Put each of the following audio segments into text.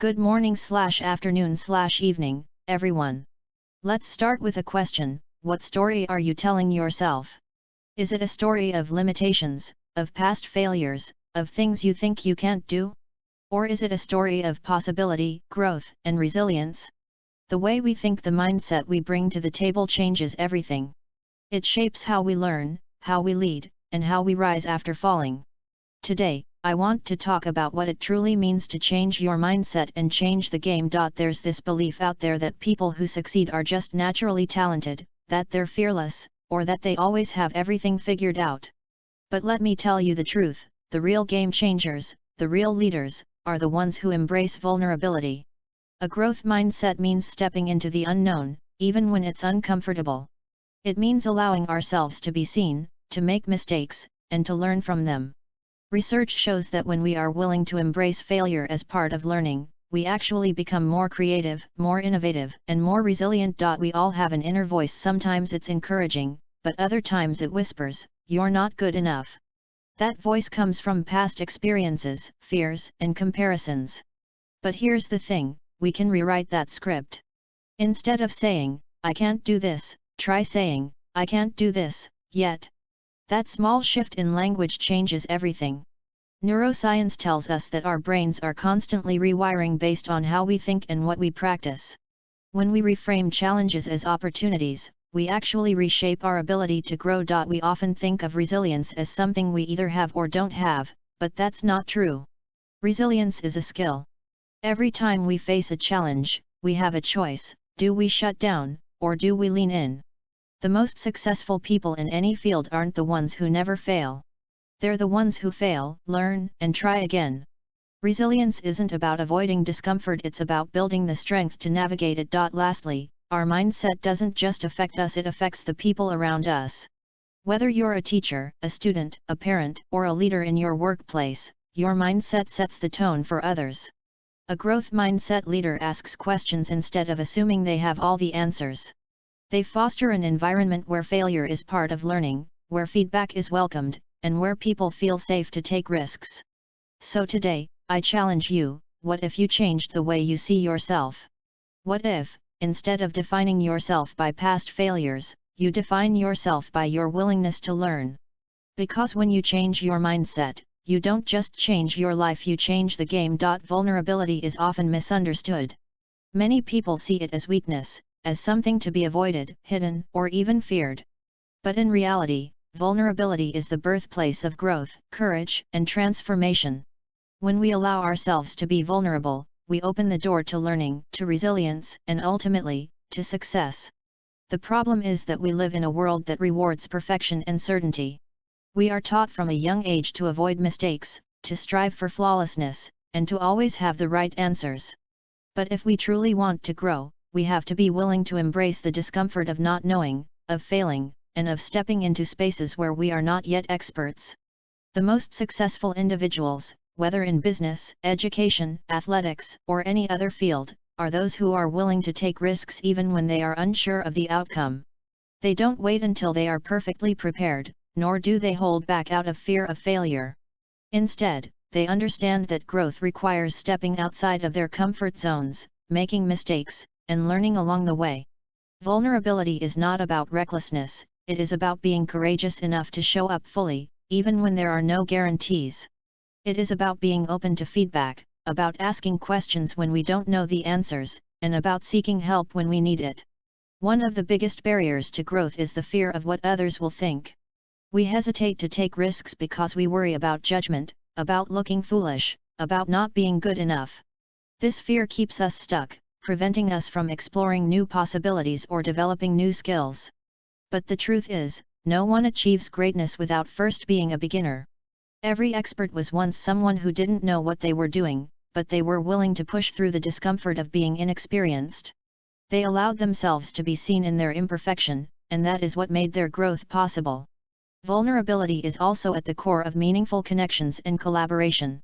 Good morning/afternoon/evening, everyone. Let's start with a question: what story are you telling yourself? Is it a story of limitations, of past failures, of things you think you can't do? Or is it a story of possibility, growth, and resilience? The way we think, the mindset we bring to the table changes everything. It shapes how we learn, how we lead, and how we rise after falling. Today, I want to talk about what it truly means to change your mindset and change the game. There's this belief out there that people who succeed are just naturally talented, that they're fearless, or that they always have everything figured out. But let me tell you the truth: the real game changers, the real leaders, are the ones who embrace vulnerability. A growth mindset means stepping into the unknown, even when it's uncomfortable. It means allowing ourselves to be seen, to make mistakes, and to learn from them. Research shows that when we are willing to embrace failure as part of learning, we actually become more creative, more innovative, and more resilient. We all have an inner voice. Sometimes it's encouraging, but other times it whispers, "You're not good enough." That voice comes from past experiences, fears, and comparisons. But here's the thing: we can rewrite that script. Instead of saying, "I can't do this," try saying, "I can't do this yet." That small shift in language changes everything. Neuroscience tells us that our brains are constantly rewiring based on how we think and what we practice. When we reframe challenges as opportunities, we actually reshape our ability to grow. We often think of resilience as something we either have or don't have, but that's not true. Resilience is a skill. Every time we face a challenge, we have a choice: do we shut down, or do we lean in? The most successful people in any field aren't the ones who never fail. They're the ones who fail, learn, and try again. Resilience isn't about avoiding discomfort, it's about building the strength to navigate it. Lastly, our mindset doesn't just affect us, it affects the people around us. Whether you're a teacher, a student, a parent, or a leader in your workplace, your mindset sets the tone for others. A growth mindset leader asks questions instead of assuming they have all the answers. They foster an environment where failure is part of learning, where feedback is welcomed, and where people feel safe to take risks. So today, I challenge you: what if you changed the way you see yourself? What if, instead of defining yourself by past failures, you define yourself by your willingness to learn? Because when you change your mindset, you don't just change your life, you change the game. Vulnerability is often misunderstood. Many people see it as weakness, as something to be avoided, hidden, or even feared. But in reality, vulnerability is the birthplace of growth, courage, and transformation. When we allow ourselves to be vulnerable, we open the door to learning, to resilience, and ultimately, to success. The problem is that we live in a world that rewards perfection and certainty. We are taught from a young age to avoid mistakes, to strive for flawlessness, and to always have the right answers. But if we truly want to grow, we have to be willing to embrace the discomfort of not knowing, of failing, and of stepping into spaces where we are not yet experts. The most successful individuals, whether in business, education, athletics, or any other field, are those who are willing to take risks even when they are unsure of the outcome. They don't wait until they are perfectly prepared, nor do they hold back out of fear of failure. Instead, they understand that growth requires stepping outside of their comfort zones, making mistakes, and learning along the way. Vulnerability is not about recklessness, it is about being courageous enough to show up fully, even when there are no guarantees. It is about being open to feedback, about asking questions when we don't know the answers, and about seeking help when we need it. One of the biggest barriers to growth is the fear of what others will think. We hesitate to take risks because we worry about judgment, about looking foolish, about not being good enough. This fear keeps us stuck, preventing us from exploring new possibilities or developing new skills. But the truth is, no one achieves greatness without first being a beginner. Every expert was once someone who didn't know what they were doing, but they were willing to push through the discomfort of being inexperienced. They allowed themselves to be seen in their imperfection, and that is what made their growth possible. Vulnerability is also at the core of meaningful connections and collaboration.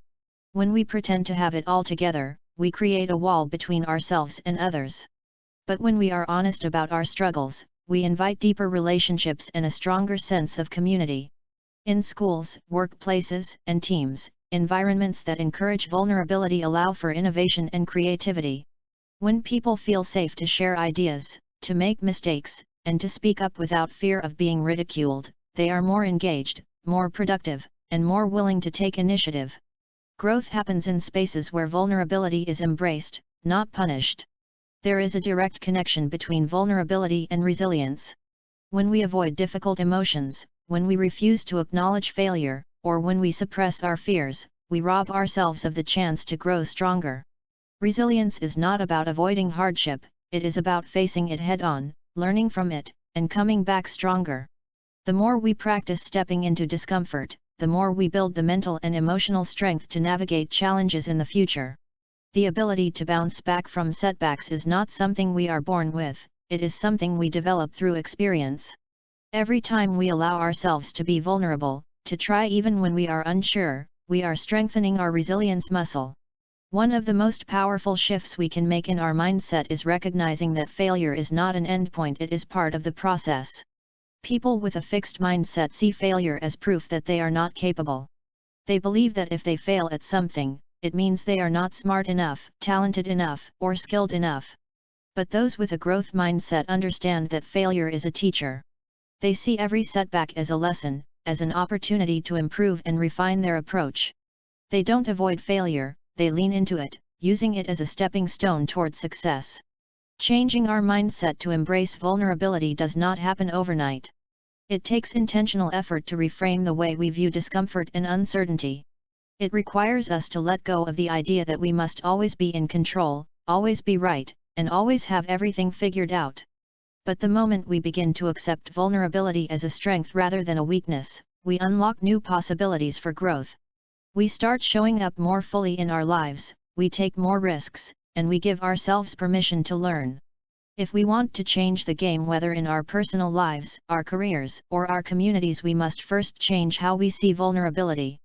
When we pretend to have it all together, we create a wall between ourselves and others. But when we are honest about our struggles, we invite deeper relationships and a stronger sense of community. In schools, workplaces, and teams, Environments that encourage vulnerability allow for innovation and creativity. When people feel safe to share ideas, to make mistakes, and to speak up without fear of being ridiculed, they are more engaged, more productive, and more willing to take initiative. Growth happens in spaces where vulnerability is embraced, not punished. There is a direct connection between vulnerability and resilience. When we avoid difficult emotions, when we refuse to acknowledge failure, or when we suppress our fears, we rob ourselves of the chance to grow stronger. Resilience is not about avoiding hardship, it is about facing it head-on, learning from it, and coming back stronger. The more we practice stepping into discomfort, the more we build the mental and emotional strength to navigate challenges in the future. The ability to bounce back from setbacks is not something we are born with, it is something we develop through experience. Every time we allow ourselves to be vulnerable, to try even when we are unsure, we are strengthening our resilience muscle. One of the most powerful shifts we can make in our mindset is recognizing that failure is not an endpoint, it is part of the process. People with a fixed mindset see failure as proof that they are not capable. They believe that if they fail at something, it means they are not smart enough, talented enough, or skilled enough. But those with a growth mindset understand that failure is a teacher. They see every setback as a lesson, as an opportunity to improve and refine their approach. They don't avoid failure, they lean into it, using it as a stepping stone toward success. Changing our mindset to embrace vulnerability does not happen overnight. It takes intentional effort to reframe the way we view discomfort and uncertainty. It requires us to let go of the idea that we must always be in control, always be right, and always have everything figured out. But the moment we begin to accept vulnerability as a strength rather than a weakness, we unlock new possibilities for growth. We start showing up more fully in our lives, we take more risks, and we give ourselves permission to learn. If we want to change the game, whether in our personal lives, our careers, or our communities, we must first change how we see vulnerability.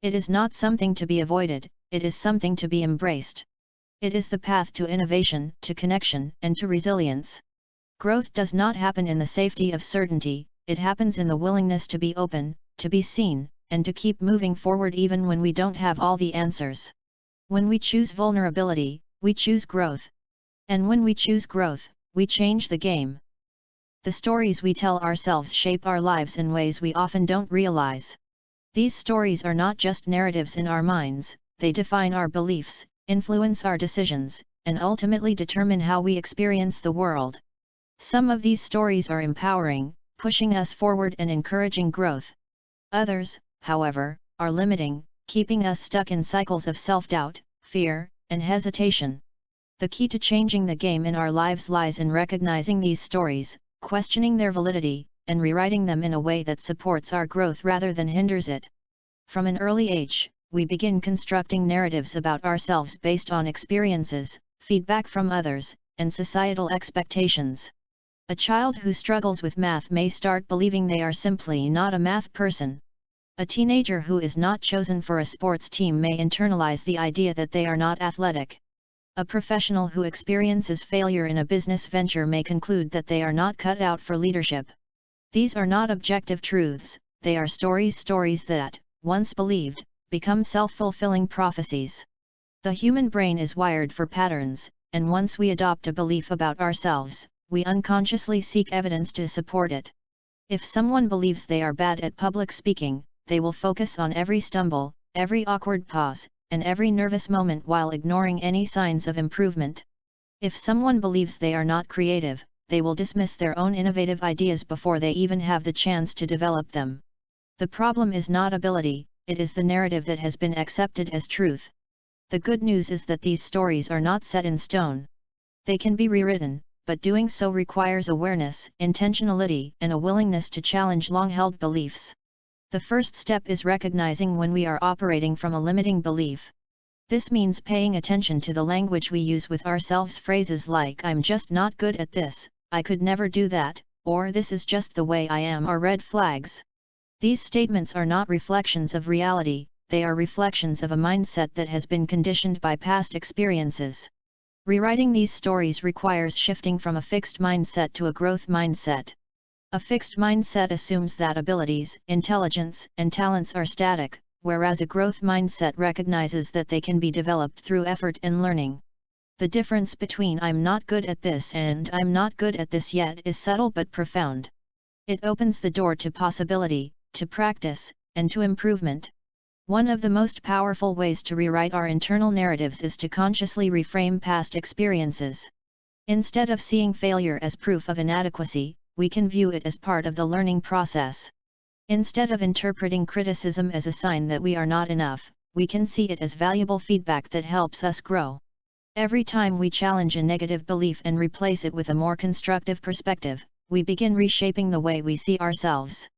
It is not something to be avoided, it is something to be embraced. It is the path to innovation, to connection, and to resilience. Growth does not happen in the safety of certainty, it happens in the willingness to be open, to be seen, and to keep moving forward even when we don't have all the answers. When we choose vulnerability, we choose growth. And when we choose growth, we change the game. The stories we tell ourselves shape our lives in ways we often don't realize. These stories are not just narratives in our minds, they define our beliefs, influence our decisions, and ultimately determine how we experience the world. Some of these stories are empowering, pushing us forward and encouraging growth. Others, however, are limiting, keeping us stuck in cycles of self-doubt, fear, and hesitation. The key to changing the game in our lives lies in recognizing these stories, questioning their validity, and rewriting them in a way that supports our growth rather than hinders it. From an early age, we begin constructing narratives about ourselves based on experiences, feedback from others, and societal expectations. A child who struggles with math may start believing they are simply not a math person. A teenager who is not chosen for a sports team may internalize the idea that they are not athletic. A professional who experiences failure in a business venture may conclude that they are not cut out for leadership. These are not objective truths, they are stories that, once believed, become self-fulfilling prophecies. The human brain is wired for patterns, and once we adopt a belief about ourselves, we unconsciously seek evidence to support it. If someone believes they are bad at public speaking, they will focus on every stumble, every awkward pause, and every nervous moment while ignoring any signs of improvement. If someone believes they are not creative, they will dismiss their own innovative ideas before they even have the chance to develop them. The problem is not ability, it is the narrative that has been accepted as truth. The good news is that these stories are not set in stone. They can be rewritten, but doing so requires awareness, intentionality, and a willingness to challenge long-held beliefs. The first step is recognizing when we are operating from a limiting belief. This means paying attention to the language we use with ourselves. Phrases like "I'm just not good at this," "I could never do that," or "this is just the way I am" are red flags. These statements are not reflections of reality, they are reflections of a mindset that has been conditioned by past experiences. Rewriting these stories requires shifting from a fixed mindset to a growth mindset. A fixed mindset assumes that abilities, intelligence, and talents are static, whereas a growth mindset recognizes that they can be developed through effort and learning. The difference between "I'm not good at this" and "I'm not good at this yet" is subtle but profound. It opens the door to possibility, to practice, and to improvement. One of the most powerful ways to rewrite our internal narratives is to consciously reframe past experiences. Instead of seeing failure as proof of inadequacy, we can view it as part of the learning process. Instead of interpreting criticism as a sign that we are not enough, we can see it as valuable feedback that helps us grow. Every time we challenge a negative belief and replace it with a more constructive perspective, we begin reshaping the way we see ourselves.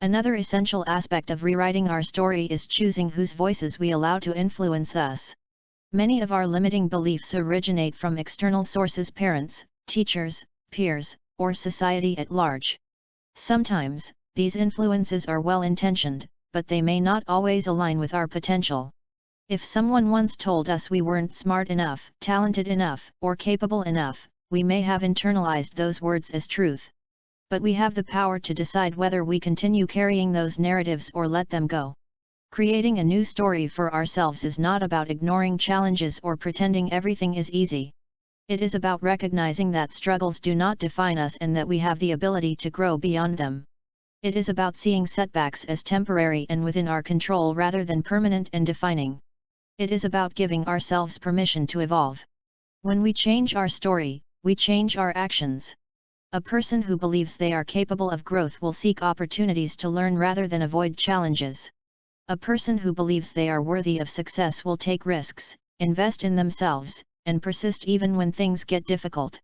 Another essential aspect of rewriting our story is choosing whose voices we allow to influence us. Many of our limiting beliefs originate from external sources: parents, teachers, peers, or society at large. Sometimes, these influences are well-intentioned, but they may not always align with our potential. If someone once told us we weren't smart enough, talented enough, or capable enough, we may have internalized those words as truth. But we have the power to decide whether we continue carrying those narratives or let them go. Creating a new story for ourselves is not about ignoring challenges or pretending everything is easy. It is about recognizing that struggles do not define us and that we have the ability to grow beyond them. It is about seeing setbacks as temporary and within our control rather than permanent and defining. It is about giving ourselves permission to evolve. When we change our story, we change our actions. A person who believes they are capable of growth will seek opportunities to learn rather than avoid challenges. A person who believes they are worthy of success will take risks, invest in themselves, and persist even when things get difficult.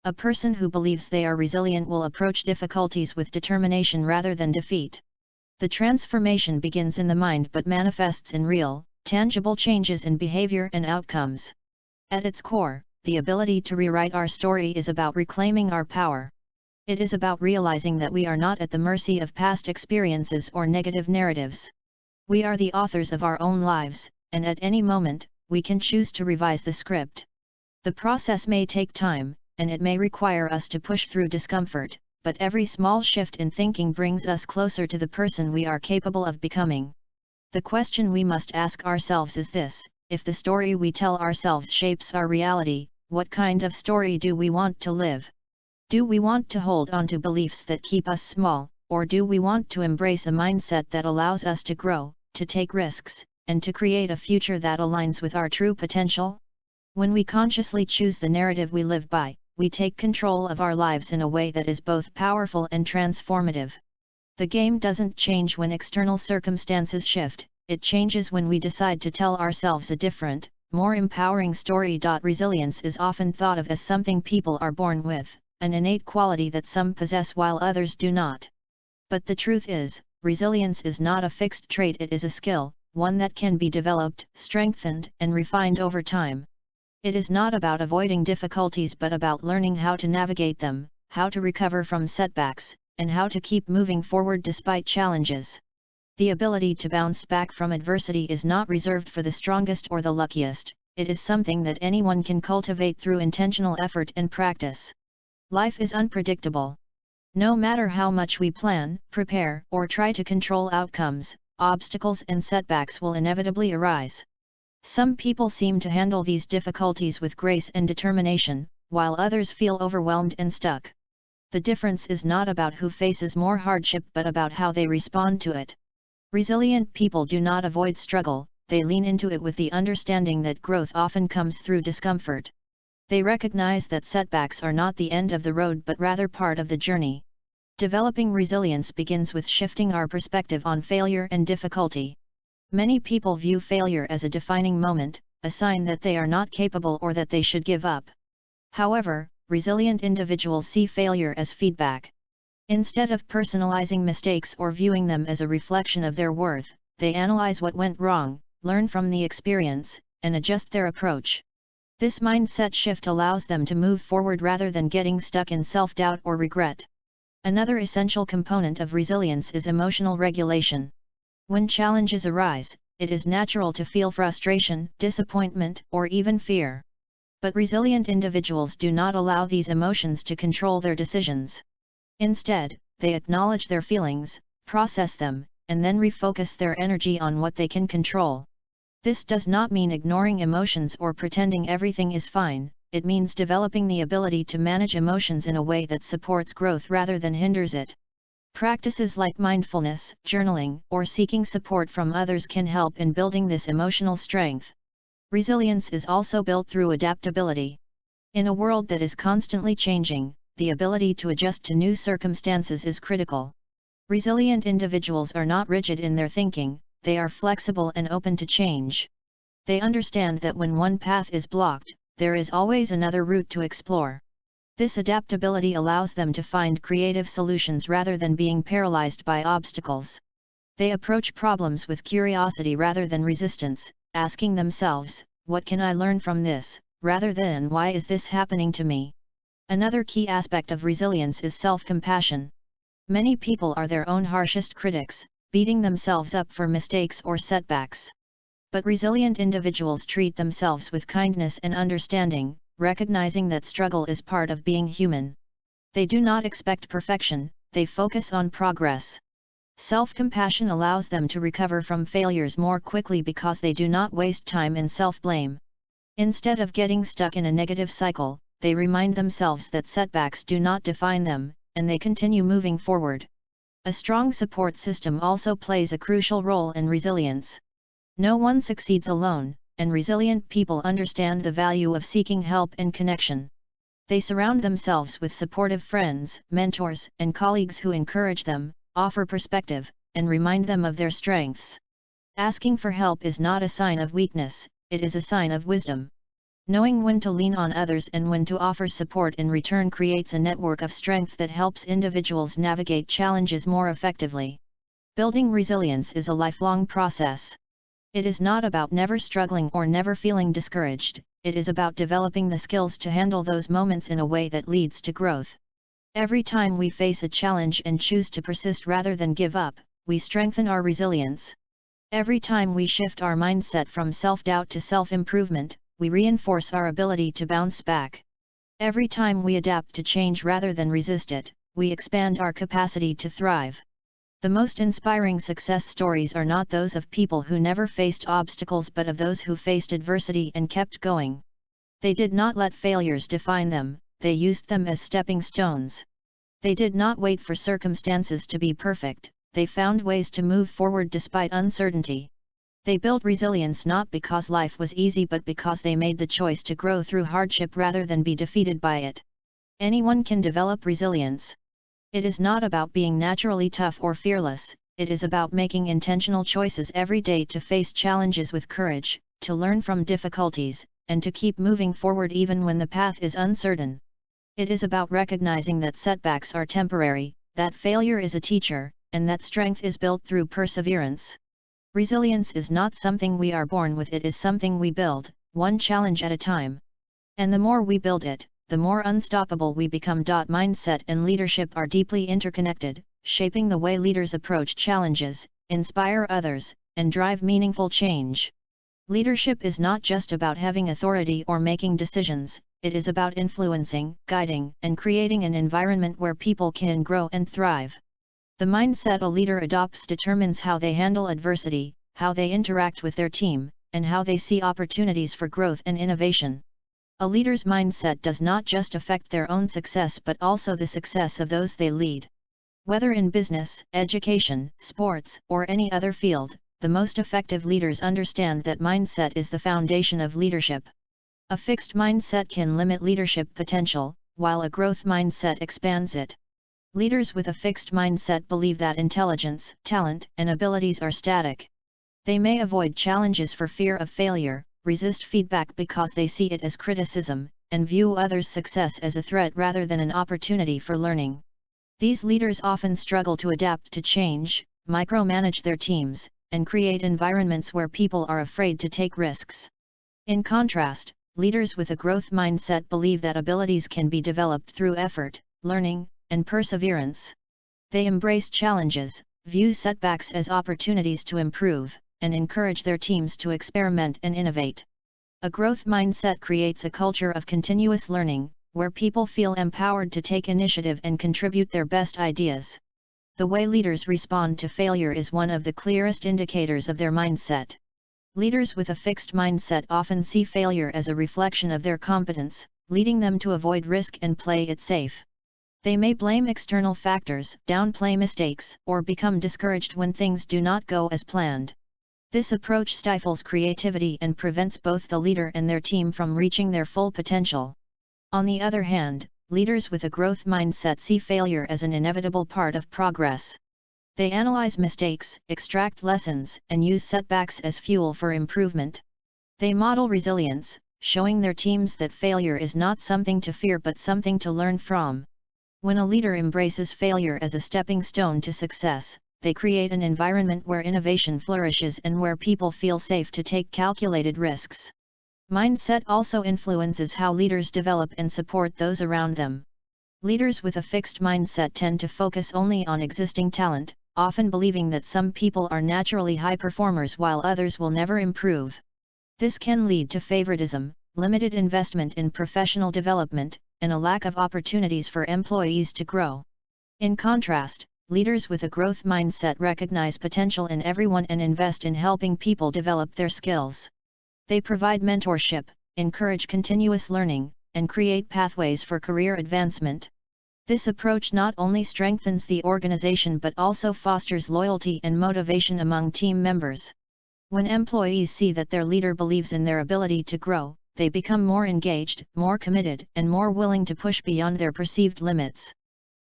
A person who believes they are resilient will approach difficulties with determination rather than defeat. The transformation begins in the mind but manifests in real, tangible changes in behavior and outcomes. At its core, the ability to rewrite our story is about reclaiming our power. It is about realizing that we are not at the mercy of past experiences or negative narratives. We are the authors of our own lives, and at any moment, we can choose to revise the script. The process may take time, and it may require us to push through discomfort, but every small shift in thinking brings us closer to the person we are capable of becoming. The question we must ask ourselves is this: if the story we tell ourselves shapes our reality, what kind of story do we want to live? Do we want to hold on to beliefs that keep us small, or do we want to embrace a mindset that allows us to grow, to take risks, and to create a future that aligns with our true potential? When we consciously choose the narrative we live by, we take control of our lives in a way that is both powerful and transformative. The game doesn't change when external circumstances shift, it changes when we decide to tell ourselves a different, more empowering story. Resilience is often thought of as something people are born with, an innate quality that some possess while others do not. But the truth is, resilience is not a fixed trait, it is a skill, one that can be developed, strengthened, and refined over time. It is not about avoiding difficulties but about learning how to navigate them, how to recover from setbacks, and how to keep moving forward despite challenges. The ability to bounce back from adversity is not reserved for the strongest or the luckiest, it is something that anyone can cultivate through intentional effort and practice. Life is unpredictable. No matter how much we plan, prepare, or try to control outcomes, obstacles and setbacks will inevitably arise. Some people seem to handle these difficulties with grace and determination, while others feel overwhelmed and stuck. The difference is not about who faces more hardship but about how they respond to it. Resilient people do not avoid struggle, they lean into it with the understanding that growth often comes through discomfort. They recognize that setbacks are not the end of the road but rather part of the journey. Developing resilience begins with shifting our perspective on failure and difficulty. Many people view failure as a defining moment, a sign that they are not capable or that they should give up. However, resilient individuals see failure as feedback. Instead of personalizing mistakes or viewing them as a reflection of their worth, they analyze what went wrong, learn from the experience, and adjust their approach. This mindset shift allows them to move forward rather than getting stuck in self-doubt or regret. Another essential component of resilience is emotional regulation. When challenges arise, it is natural to feel frustration, disappointment, or even fear. But resilient individuals do not allow these emotions to control their decisions. Instead, they acknowledge their feelings, process them, and then refocus their energy on what they can control. This does not mean ignoring emotions or pretending everything is fine, it means developing the ability to manage emotions in a way that supports growth rather than hinders it. Practices like mindfulness, journaling, or seeking support from others can help in building this emotional strength. Resilience is also built through adaptability. In a world that is constantly changing, the ability to adjust to new circumstances is critical. Resilient individuals are not rigid in their thinking, they are flexible and open to change. They understand that when one path is blocked, there is always another route to explore. This adaptability allows them to find creative solutions rather than being paralyzed by obstacles. They approach problems with curiosity rather than resistance, asking themselves, "What can I learn from this?" rather than "Why is this happening to me?" Another key aspect of resilience is self-compassion. Many people are their own harshest critics, beating themselves up for mistakes or setbacks. But resilient individuals treat themselves with kindness and understanding, recognizing that struggle is part of being human. They do not expect perfection, they focus on progress. Self-compassion allows them to recover from failures more quickly because they do not waste time in self-blame. Instead of getting stuck in a negative cycle, they remind themselves that setbacks do not define them, and they continue moving forward. A strong support system also plays a crucial role in resilience. No one succeeds alone, and resilient people understand the value of seeking help and connection. They surround themselves with supportive friends, mentors, and colleagues who encourage them, offer perspective, and remind them of their strengths. Asking for help is not a sign of weakness, it is a sign of wisdom. Knowing when to lean on others and when to offer support in return creates a network of strength that helps individuals navigate challenges more effectively. Building resilience is a lifelong process. It is not about never struggling or never feeling discouraged, it is about developing the skills to handle those moments in a way that leads to growth. Every time we face a challenge and choose to persist rather than give up, we strengthen our resilience. Every time we shift our mindset from self-doubt to self-improvement, we reinforce our ability to bounce back. Every time we adapt to change rather than resist it, we expand our capacity to thrive. The most inspiring success stories are not those of people who never faced obstacles but of those who faced adversity and kept going. They did not let failures define them, they used them as stepping stones. They did not wait for circumstances to be perfect, they found ways to move forward despite uncertainty. They built resilience not because life was easy but because they made the choice to grow through hardship rather than be defeated by it. Anyone can develop resilience. It is not about being naturally tough or fearless, it is about making intentional choices every day to face challenges with courage, to learn from difficulties, and to keep moving forward even when the path is uncertain. It is about recognizing that setbacks are temporary, that failure is a teacher, and that strength is built through perseverance. Resilience is not something we are born with, it is something we build, one challenge at a time. And the more we build it, the more unstoppable we become. Mindset and leadership are deeply interconnected, shaping the way leaders approach challenges, inspire others, and drive meaningful change. Leadership is not just about having authority or making decisions, it is about influencing, guiding, and creating an environment where people can grow and thrive. The mindset a leader adopts determines how they handle adversity, how they interact with their team, and how they see opportunities for growth and innovation. A leader's mindset does not just affect their own success but also the success of those they lead. Whether in business, education, sports, or any other field, the most effective leaders understand that mindset is the foundation of leadership. A fixed mindset can limit leadership potential, while a growth mindset expands it. Leaders with a fixed mindset believe that intelligence, talent, and abilities are static. They may avoid challenges for fear of failure, resist feedback because they see it as criticism, and view others' success as a threat rather than an opportunity for learning. These leaders often struggle to adapt to change, micromanage their teams, and create environments where people are afraid to take risks. In contrast, leaders with a growth mindset believe that abilities can be developed through effort, learning, and perseverance. They embrace challenges, view setbacks as opportunities to improve, and encourage their teams to experiment and innovate. A growth mindset creates a culture of continuous learning, where people feel empowered to take initiative and contribute their best ideas. The way leaders respond to failure is one of the clearest indicators of their mindset. Leaders with a fixed mindset often see failure as a reflection of their competence, leading them to avoid risk and play it safe. They may blame external factors, downplay mistakes, or become discouraged when things do not go as planned. This approach stifles creativity and prevents both the leader and their team from reaching their full potential. On the other hand, leaders with a growth mindset see failure as an inevitable part of progress. They analyze mistakes, extract lessons, and use setbacks as fuel for improvement. They model resilience, showing their teams that failure is not something to fear but something to learn from. When a leader embraces failure as a stepping stone to success, they create an environment where innovation flourishes and where people feel safe to take calculated risks. Mindset also influences how leaders develop and support those around them. Leaders with a fixed mindset tend to focus only on existing talent, often believing that some people are naturally high performers while others will never improve. This can lead to favoritism, limited investment in professional development, and a lack of opportunities for employees to grow. In contrast, leaders with a growth mindset recognize potential in everyone and invest in helping people develop their skills. They provide mentorship, encourage continuous learning, and create pathways for career advancement. This approach not only strengthens the organization but also fosters loyalty and motivation among team members. When employees see that their leader believes in their ability to grow, they become more engaged, more committed, and more willing to push beyond their perceived limits.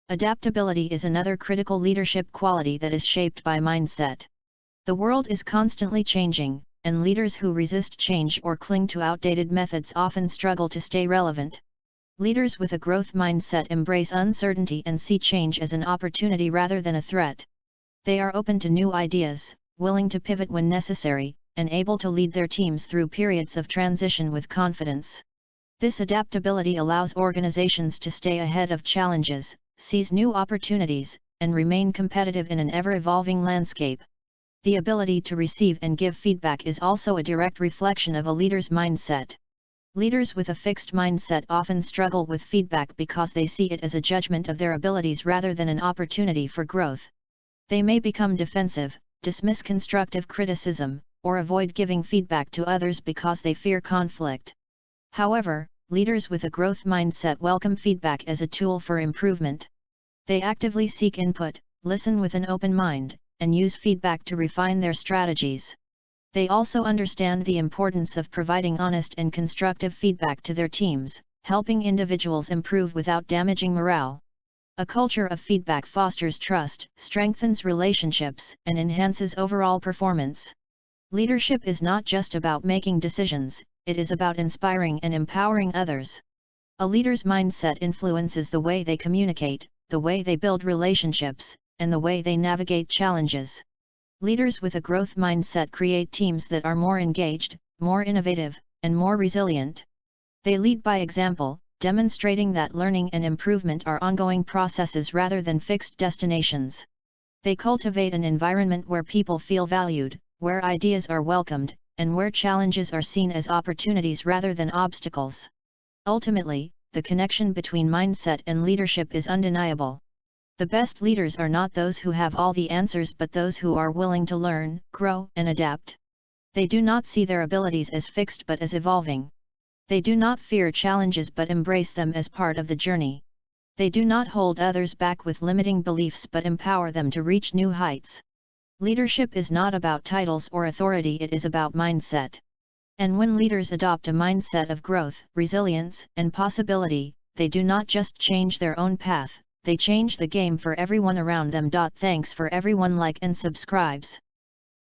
Adaptability is another critical leadership quality that is shaped by mindset. The world is constantly changing, and leaders who resist change or cling to outdated methods often struggle to stay relevant. Leaders with a growth mindset embrace uncertainty and see change as an opportunity rather than a threat. They are open to new ideas, willing to pivot when necessary, and able to lead their teams through periods of transition with confidence. This adaptability allows organizations to stay ahead of challenges, seize new opportunities, and remain competitive in an ever-evolving landscape. The ability to receive and give feedback is also a direct reflection of a leader's mindset. Leaders with a fixed mindset often struggle with feedback because they see it as a judgment of their abilities rather than an opportunity for growth. They may become defensive, dismiss constructive criticism, or avoid giving feedback to others because they fear conflict. However, leaders with a growth mindset welcome feedback as a tool for improvement. They actively seek input, listen with an open mind, and use feedback to refine their strategies. They also understand the importance of providing honest and constructive feedback to their teams, helping individuals improve without damaging morale. A culture of feedback fosters trust, strengthens relationships, and enhances overall performance. Leadership is not just about making decisions, it is about inspiring and empowering others. A leader's mindset influences the way they communicate, the way they build relationships, and the way they navigate challenges. Leaders with a growth mindset create teams that are more engaged, more innovative, and more resilient. They lead by example, demonstrating that learning and improvement are ongoing processes rather than fixed destinations. They cultivate an environment where people feel valued, where ideas are welcomed, and where challenges are seen as opportunities rather than obstacles. Ultimately, the connection between mindset and leadership is undeniable. The best leaders are not those who have all the answers but those who are willing to learn, grow, and adapt. They do not see their abilities as fixed but as evolving. They do not fear challenges but embrace them as part of the journey. They do not hold others back with limiting beliefs but empower them to reach new heights. Leadership is not about titles or authority, it is about mindset. And when leaders adopt a mindset of growth, resilience, and possibility, they do not just change their own path, they change the game for everyone around them. Thanks for everyone like and subscribes.